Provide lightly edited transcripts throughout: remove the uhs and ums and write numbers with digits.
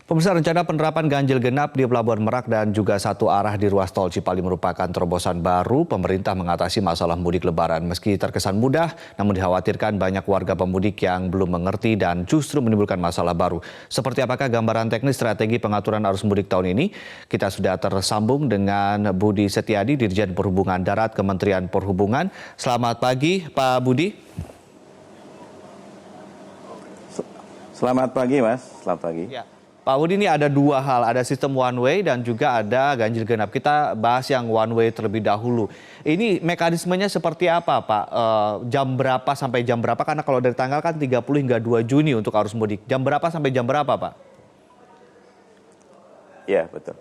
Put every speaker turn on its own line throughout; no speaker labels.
Pemirsa, rencana penerapan ganjil genap di Pelabuhan Merak dan juga satu arah di ruas tol Cipali merupakan terobosan baru pemerintah mengatasi masalah mudik lebaran. Meski terkesan mudah, namun dikhawatirkan banyak warga pemudik yang belum mengerti dan justru menimbulkan masalah baru. Seperti apakah gambaran teknis strategi pengaturan arus mudik tahun ini? Kita sudah tersambung dengan Budi Setiadi, Dirjen Perhubungan Darat Kementerian Perhubungan. Selamat pagi, Pak Budi.
Selamat pagi, Mas. Selamat pagi.
Ya. Pak Budi, ini ada dua hal, ada sistem one way dan juga ada ganjil genap. Kita bahas yang one way terlebih dahulu. Ini mekanismenya seperti apa, Pak? Jam berapa sampai jam berapa? Karena kalau dari tanggal kan 30 hingga 2 Juni untuk arus mudik. Jam berapa sampai jam berapa, Pak?
Ya, betul.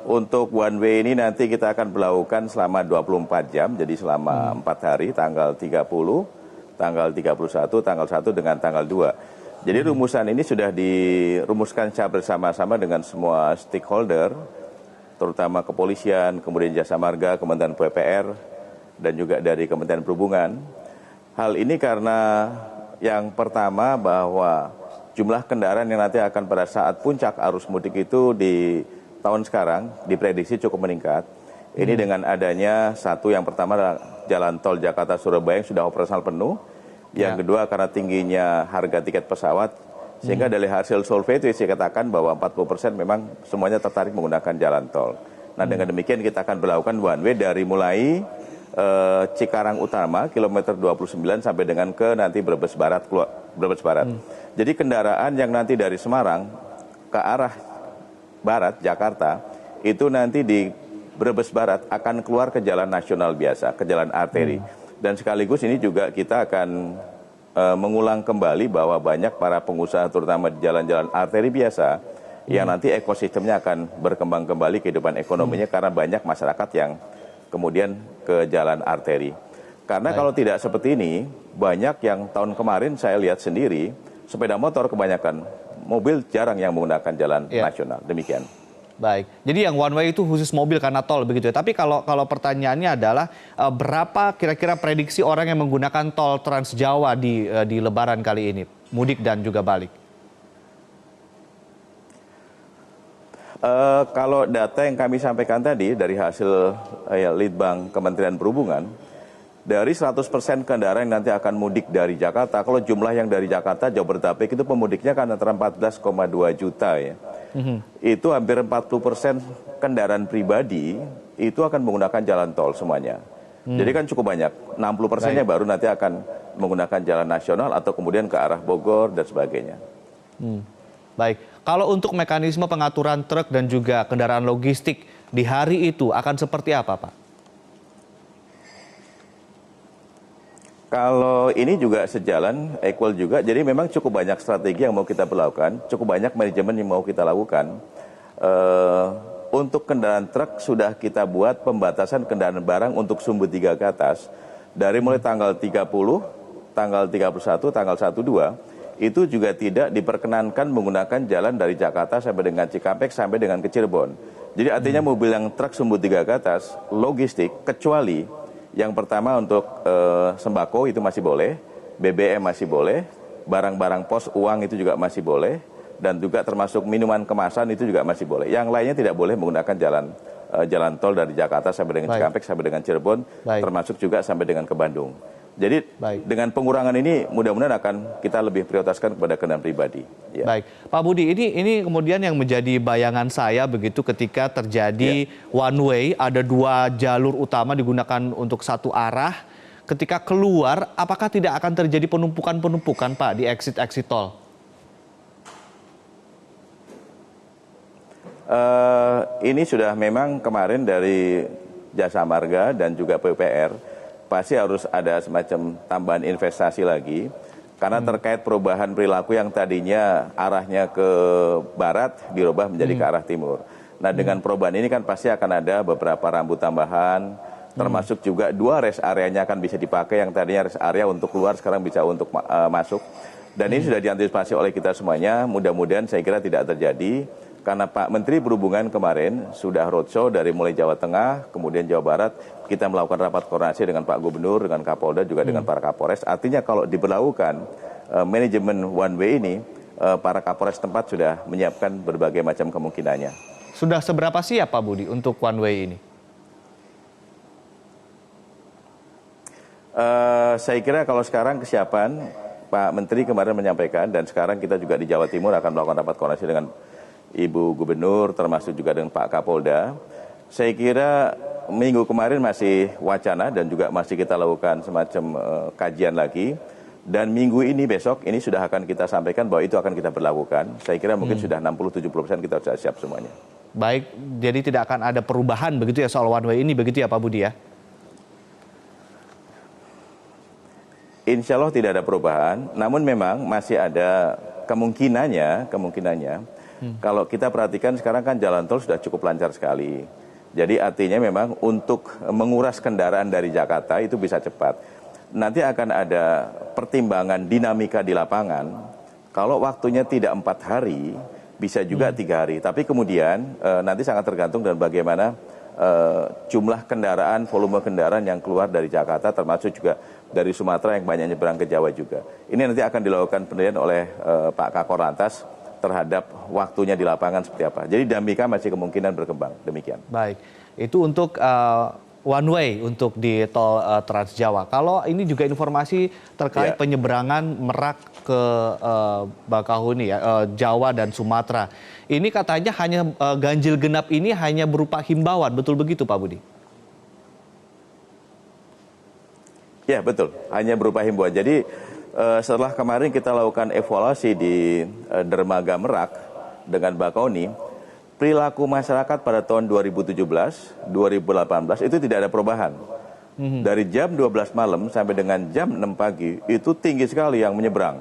Untuk one way ini nanti kita akan berlakukan selama 24 jam, jadi selama 4 hari, tanggal 30, tanggal 31, tanggal 1 dengan tanggal 2. Jadi rumusan ini sudah dirumuskan secara bersama-sama dengan semua stakeholder, terutama kepolisian, kemudian Jasa Marga, Kementerian PUPR, dan juga dari Kementerian Perhubungan. Hal ini karena yang pertama bahwa jumlah kendaraan yang nanti akan pada saat puncak arus mudik itu di tahun sekarang diprediksi cukup meningkat. Ini dengan adanya satu, yang pertama adalah jalan tol Jakarta-Surabaya yang sudah operasional penuh. Yang kedua karena tingginya harga tiket pesawat, sehingga dari hasil survei itu saya katakan bahwa 40% memang semuanya tertarik menggunakan jalan tol. Nah dengan demikian kita akan berlakukan one way dari mulai Cikarang Utama, kilometer 29 sampai dengan ke nanti Brebes Barat. Jadi kendaraan yang nanti dari Semarang ke arah Barat, Jakarta, itu nanti di Brebes Barat akan keluar ke jalan nasional biasa, ke jalan arteri. Dan sekaligus ini juga kita akan mengulang kembali bahwa banyak para pengusaha terutama di jalan-jalan arteri biasa yang nanti ekosistemnya akan berkembang kembali kehidupan ekonominya karena banyak masyarakat yang kemudian ke jalan arteri. Karena kalau tidak seperti ini, banyak yang tahun kemarin saya lihat sendiri, sepeda motor kebanyakan, mobil jarang yang menggunakan jalan nasional. Demikian.
Baik, jadi yang one way itu khusus mobil karena tol begitu ya. Tapi kalau pertanyaannya adalah berapa kira-kira prediksi orang yang menggunakan tol Trans Jawa di Lebaran kali ini, mudik dan juga balik?
Kalau data yang kami sampaikan tadi dari hasil Litbang Kementerian Perhubungan, dari 100% kendaraan yang nanti akan mudik dari Jakarta, kalau jumlah yang dari Jakarta Jabodetabek itu pemudiknya kan antara 14,2 juta ya. Itu hampir 40% kendaraan pribadi itu akan menggunakan jalan tol semuanya. Jadi kan cukup banyak, 60%-nya baru nanti akan menggunakan jalan nasional atau kemudian ke arah Bogor dan sebagainya.
Baik, kalau untuk mekanisme pengaturan truk dan juga kendaraan logistik di hari itu akan seperti apa, Pak?
Kalau ini juga sejalan, equal juga, jadi memang cukup banyak strategi yang mau kita berlakukan, cukup banyak manajemen yang mau kita lakukan. Untuk kendaraan truk sudah kita buat pembatasan kendaraan barang untuk sumbu 3 ke atas, dari mulai tanggal 30, tanggal 31, tanggal 12, itu juga tidak diperkenankan menggunakan jalan dari Jakarta sampai dengan Cikampek sampai dengan ke Cirebon. Jadi artinya mobil yang truk sumbu 3 ke atas, logistik, kecuali yang pertama untuk sembako itu masih boleh, BBM masih boleh, barang-barang pos, uang itu juga masih boleh, dan juga termasuk minuman kemasan itu juga masih boleh. Yang lainnya tidak boleh menggunakan jalan tol dari Jakarta sampai dengan Cikampek, sampai dengan Cirebon, termasuk juga sampai dengan ke Bandung. Jadi dengan pengurangan ini mudah-mudahan akan kita lebih prioritaskan kepada kendaraan pribadi. Ya.
Baik, Pak Budi, ini kemudian yang menjadi bayangan saya begitu ketika terjadi one way, ada 2 jalur utama digunakan untuk satu arah. Ketika keluar, apakah tidak akan terjadi penumpukan-penumpukan, Pak, di exit tol?
Ini sudah memang kemarin dari Jasa Marga dan juga PUPR, pasti harus ada semacam tambahan investasi lagi karena terkait perubahan perilaku yang tadinya arahnya ke barat dirubah menjadi ke arah timur. Nah dengan perubahan ini kan pasti akan ada beberapa rambu tambahan, termasuk juga 2 rest areanya akan bisa dipakai, yang tadinya rest area untuk keluar sekarang bisa untuk masuk. Dan ini sudah diantisipasi oleh kita semuanya, mudah-mudahan saya kira tidak terjadi. Karena Pak Menteri Perhubungan kemarin sudah roadshow dari mulai Jawa Tengah, kemudian Jawa Barat, kita melakukan rapat koordinasi dengan Pak Gubernur, dengan Kapolda, juga dengan para Kapolres. Artinya kalau diberlakukan manajemen one way ini, para Kapolres tempat sudah menyiapkan berbagai macam kemungkinannya.
Sudah seberapa siap Pak Budi untuk one way ini?
Saya kira kalau sekarang kesiapan, Pak Menteri kemarin menyampaikan, dan sekarang kita juga di Jawa Timur akan melakukan rapat koordinasi dengan Ibu Gubernur, termasuk juga dengan Pak Kapolda. Saya kira minggu kemarin masih wacana dan juga masih kita lakukan semacam kajian lagi. Dan minggu ini, besok, ini sudah akan kita sampaikan bahwa itu akan kita berlakukan. Saya kira mungkin sudah 60-70% kita sudah siap semuanya.
Baik, jadi tidak akan ada perubahan begitu ya soal one way ini, begitu ya Pak Budi ya?
Insya Allah tidak ada perubahan, namun memang masih ada kemungkinannya, kalau kita perhatikan sekarang kan jalan tol sudah cukup lancar sekali. Jadi artinya memang untuk menguras kendaraan dari Jakarta itu bisa cepat. Nanti akan ada pertimbangan dinamika di lapangan, kalau waktunya tidak 4 hari, bisa juga 3 hari. Tapi kemudian nanti sangat tergantung dengan bagaimana jumlah kendaraan, volume kendaraan yang keluar dari Jakarta, termasuk juga dari Sumatera yang banyak nyebrang ke Jawa juga. Ini nanti akan dilakukan penilaian oleh Pak Kakor Lantas terhadap waktunya di lapangan seperti apa. Jadi dinamika masih kemungkinan berkembang, demikian.
Baik, itu untuk one way untuk di tol Trans Jawa. Kalau ini juga informasi terkait penyeberangan Merak ke Bakahuni ya, Jawa dan Sumatera. Ini katanya hanya ganjil genap ini hanya berupa himbauan, betul begitu Pak Budi?
Ya betul, hanya berupa himbauan. Jadi setelah kemarin kita lakukan evaluasi di dermaga Merak dengan Bakahuni, perilaku masyarakat pada tahun 2017, 2018 itu tidak ada perubahan. Dari jam 12 malam sampai dengan jam 6 pagi itu tinggi sekali yang menyeberang.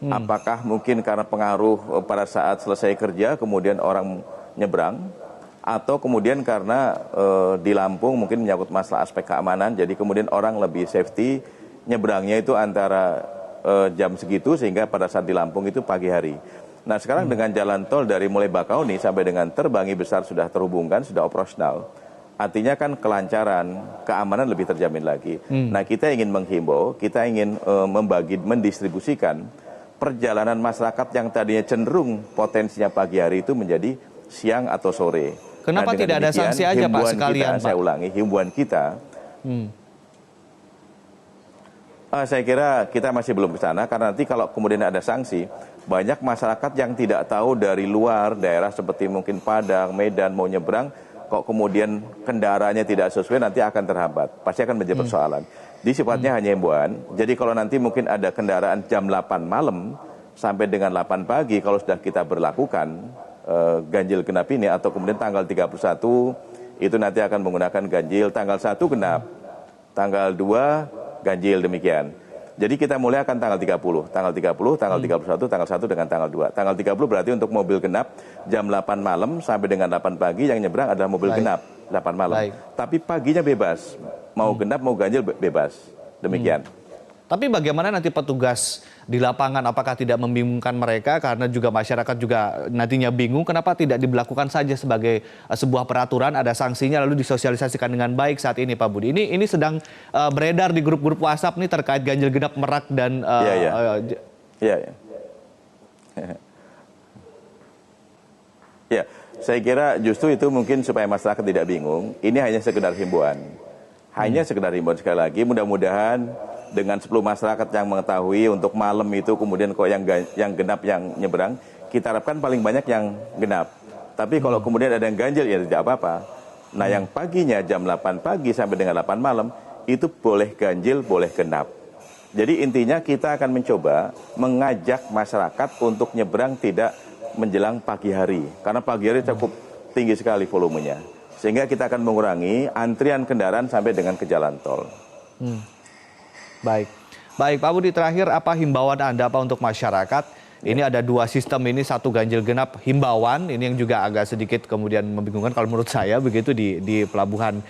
Apakah mungkin karena pengaruh pada saat selesai kerja kemudian orang nyebrang, atau kemudian karena di Lampung mungkin menyangkut masalah aspek keamanan, jadi kemudian orang lebih safety, nyebrangnya itu antara jam segitu sehingga pada saat di Lampung itu pagi hari. Nah sekarang dengan jalan tol dari mulai Bakahuni sampai dengan Terbangi Besar sudah terhubungkan, sudah operasional. Artinya kan kelancaran, keamanan lebih terjamin lagi. Nah kita ingin menghimbau, kita ingin mendistribusikan perjalanan masyarakat yang tadinya cenderung potensinya pagi hari itu menjadi siang atau sore.
Kenapa tidak ada sanksi aja Pak sekalian Pak?
Saya ulangi, himbauan kita. Saya kira kita masih belum ke sana, karena nanti kalau kemudian ada sanksi, banyak masyarakat yang tidak tahu dari luar daerah seperti mungkin Padang, Medan mau nyebrang, kok kemudian kendaraannya tidak sesuai, nanti akan terhambat. Pasti akan menjadi persoalan. Di sifatnya hanya himbauan. Jadi kalau nanti mungkin ada kendaraan jam 8 malam sampai dengan 8 pagi, kalau sudah kita berlakukan ganjil genap ini, atau kemudian tanggal 31 itu nanti akan menggunakan ganjil, tanggal 1 genap, tanggal 2 ganjil, demikian. Jadi kita mulai akan tanggal 30, tanggal 31, tanggal 1 dengan tanggal 2. Tanggal 30 berarti untuk mobil genap jam 8 malam sampai dengan 8 pagi, yang nyebrang adalah mobil genap 8 malam. Tapi paginya bebas, mau genap mau ganjil bebas, demikian.
Tapi bagaimana nanti petugas di lapangan, apakah tidak membingungkan mereka karena juga masyarakat juga nantinya bingung, kenapa tidak diberlakukan saja sebagai sebuah peraturan, ada sanksinya lalu disosialisasikan dengan baik saat ini Pak Budi. Ini sedang beredar di grup-grup WhatsApp nih terkait ganjil genap Merak dan
Ya, saya kira justru itu mungkin supaya masyarakat tidak bingung, ini hanya sekedar himbauan. Hanya sekedar himbauan, sekali lagi mudah-mudahan dengan 10 masyarakat yang mengetahui untuk malam itu kemudian kok yang genap yang nyebrang, kita harapkan paling banyak yang genap. Tapi kalau kemudian ada yang ganjil ya tidak apa-apa. Nah yang paginya jam 8 pagi sampai dengan 8 malam itu boleh ganjil, boleh genap. Jadi intinya kita akan mencoba mengajak masyarakat untuk nyebrang tidak menjelang pagi hari. Karena pagi hari cukup tinggi sekali volumenya. Sehingga kita akan mengurangi antrian kendaraan sampai dengan ke jalan tol.
Baik, Pak Budi, terakhir apa himbauan Anda Pak untuk masyarakat? Ini ada dua sistem ini, satu ganjil genap himbauan, ini yang juga agak sedikit kemudian membingungkan kalau menurut saya begitu di pelabuhan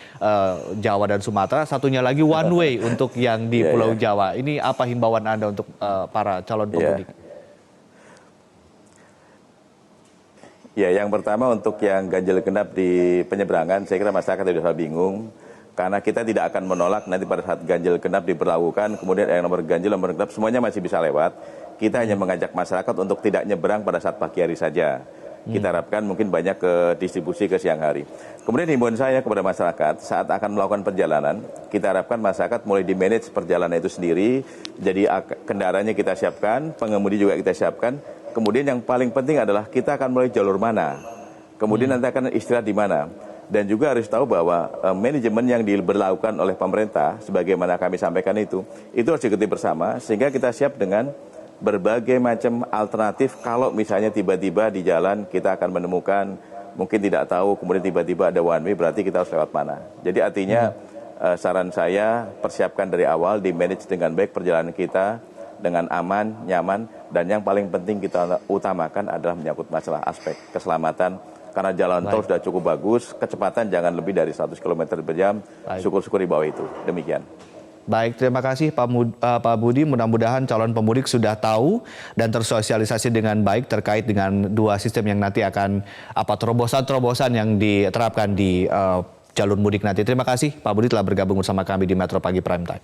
Jawa dan Sumatera. Satunya lagi one way untuk yang di Pulau Jawa. Ini apa himbauan Anda untuk para calon pemudik?
Ya, yang pertama untuk yang ganjil genap di penyeberangan, saya kira masyarakat tidak usah bingung. Karena kita tidak akan menolak nanti pada saat ganjil genap diberlakukan, kemudian yang nomor ganjil, nomor genap, semuanya masih bisa lewat. Kita hanya mengajak masyarakat untuk tidak nyebrang pada saat pagi hari saja. Kita harapkan mungkin banyak ke distribusi ke siang hari. Kemudian himbauan saya kepada masyarakat saat akan melakukan perjalanan, kita harapkan masyarakat mulai di-manage perjalanan itu sendiri. Jadi kendaraannya kita siapkan, pengemudi juga kita siapkan. Kemudian yang paling penting adalah kita akan mulai jalur mana. Kemudian nanti akan istirahat di mana. Dan juga harus tahu bahwa manajemen yang diberlakukan oleh pemerintah, sebagaimana kami sampaikan itu harus diikuti bersama, sehingga kita siap dengan berbagai macam alternatif kalau misalnya tiba-tiba di jalan kita akan menemukan mungkin tidak tahu, kemudian tiba-tiba ada one way, berarti kita harus lewat mana. Jadi artinya saran saya persiapkan dari awal, di-manage dengan baik perjalanan kita dengan aman, nyaman, dan yang paling penting kita utamakan adalah menyangkut masalah aspek keselamatan. Karena jalan tol sudah cukup bagus, kecepatan jangan lebih dari 100 km per jam, syukur-syukur di bawah itu. Demikian.
Baik, terima kasih Pak Budi. Mudah-mudahan calon pemudik sudah tahu dan tersosialisasi dengan baik terkait dengan dua sistem yang nanti akan terobosan-terobosan yang diterapkan di jalur mudik nanti. Terima kasih Pak Budi telah bergabung bersama kami di Metro Pagi Prime Time.